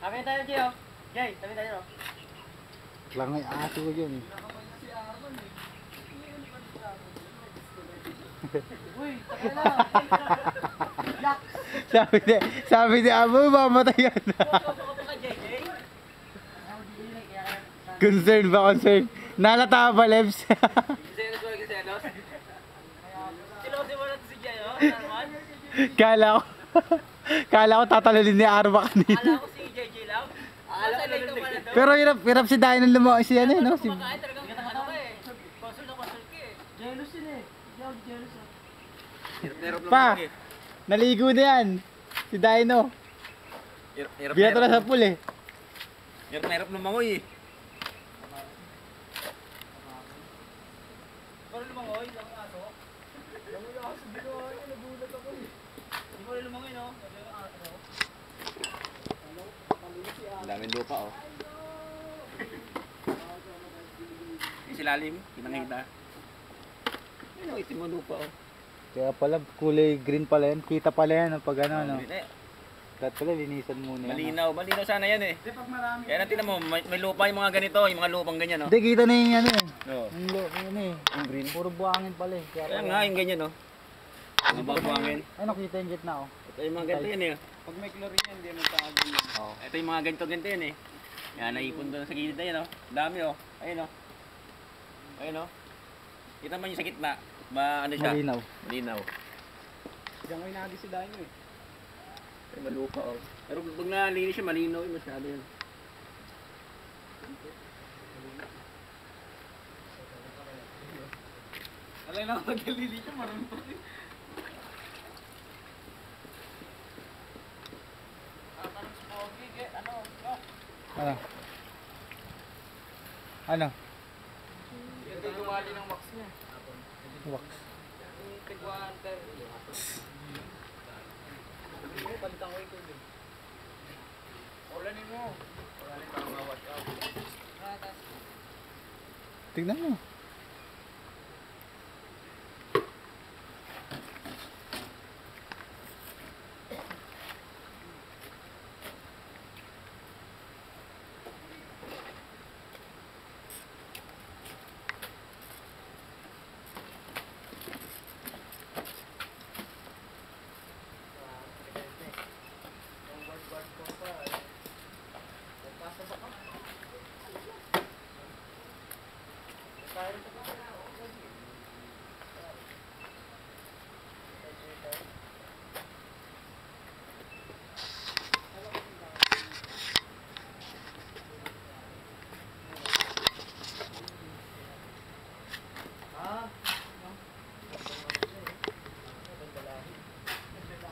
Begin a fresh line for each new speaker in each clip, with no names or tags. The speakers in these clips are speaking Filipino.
Kami tayo, Jay, oh. Jay, kami tayo, oh.
Langay aso ko yun.
Uy, takay na.
sabi ni Amo, mamatay yan. Concern ba, concern? Nalata ba, Lebs?
Selos mo, selos? Silosin mo na si Jay, oh. Naman.
Kala ko tatalulin ni Arma kanina.
Akala ko si JJ lang. Akala ko lang pala daw.
Pero hirap si Dino lumaw si ano, no? Si...
Kumakain talagang ano ka eh. Consul na consul ka eh. Jealous yun eh. Jealous ah.
Pa, naligo na yan. Si Dino. Biyato na sa pool eh.
Hirap na mangoy eh.
Parang lumangoy, lang aso. Lumangoy aso, bigay. Nagulat ako eh. Hindi ko rin lumangoy, no? Sabi yung aso.
Ang daming lupa oh. Yung silalim, kitang-kita. Ano, itim ang lupa oh.
Kaya pala kulay green pala yan. Kita pala yan pag ano, no?
Green, eh.
Dapat pala linisan muna yan.
Malinaw sana yan eh. Kaya natin mo, may lupa yung mga ganito, yung mga lupang ganyan oh.
Hindi, kita na yung ano eh.
Oo.
Yung ano eh.
Yung green.
Puro buhangin pala eh.
Kaya nga, yung ganyan oh. Ang buhangin.
Ay, nakita yung gitna oh.
Ito yung mga ganito yan eh.
Pag may chlorine yan, hindi mo tawag yun.
Oh.
Ito yung mga ganito yan eh. Yan, naipon doon sa gilid na yan oh. Dami oh. Ayun oh. Ayun oh. Kita man yung sa gitna. Ano siya?
Malinaw.
Malinaw.
Diyan ko inagi si Dino eh.
Ay, malupa oh. Pero pag nalinis siya, malinaw eh. Masyado yan.
Alay na ako magalili siya, marunong pa rin. Tanong si Pogi, ano?
Ano? Ano?
Hindi lumali ng wax niya.
Wax.
Tigwater. Palitan ko ito din. Ulanin mo. Ulanin para ma-wash out.
Tignan mo.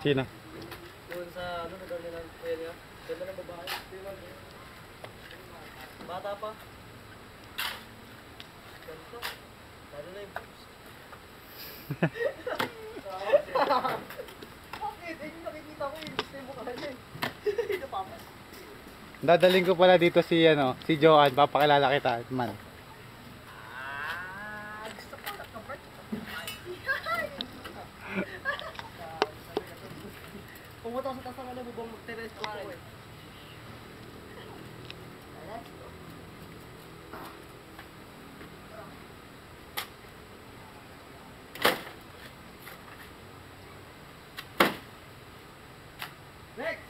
Sino?
Doon sa ano na doon nila kuya niya. Ganda ng babae. Bata pa. Ganito. Lalo na yung boobs. Bakit? Eh, yung nakikita ko yung gusto mo kanya eh. Ito pa.
Dadaling ko pala dito si ano, si Joan, papakilala kita, man.
Gusto ko nakabart. Pumunta ko sa taas ng ano, bubong mag-teres ko ako eh. Next!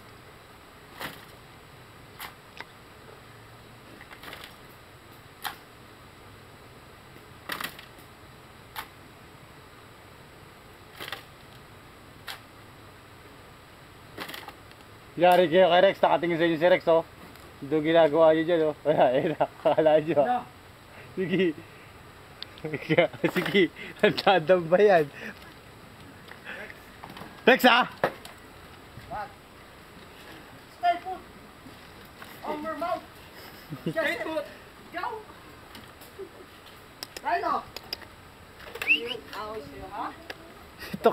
Yari kayo kay Rex, nakatingin sa inyo si Rex oh. Ito ginagawa nyo dyan oh. Wala, nakakala nyo ah. Sige. Sige, nandadam ba yan? Rex ah!
What? Stay put! On your mouth! Stay put! Go! Rhino! House yun, ha?
Ito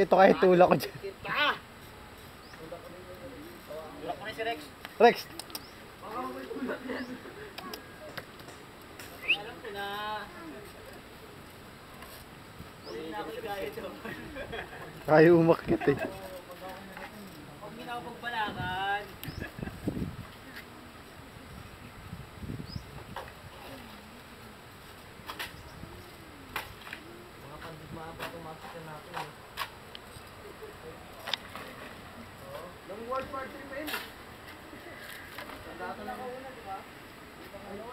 kay tulak ko dyan.
Kita! Tulak mo rin si Rex.
Rex!
Alam ko na. Hindi na ako ligaya doon.
Kaya umakyat eh.
Huwag mo na ako pagbalakan. natin eh. Long word part 3 pen. Tanda ka na kauna, di ba? Ano,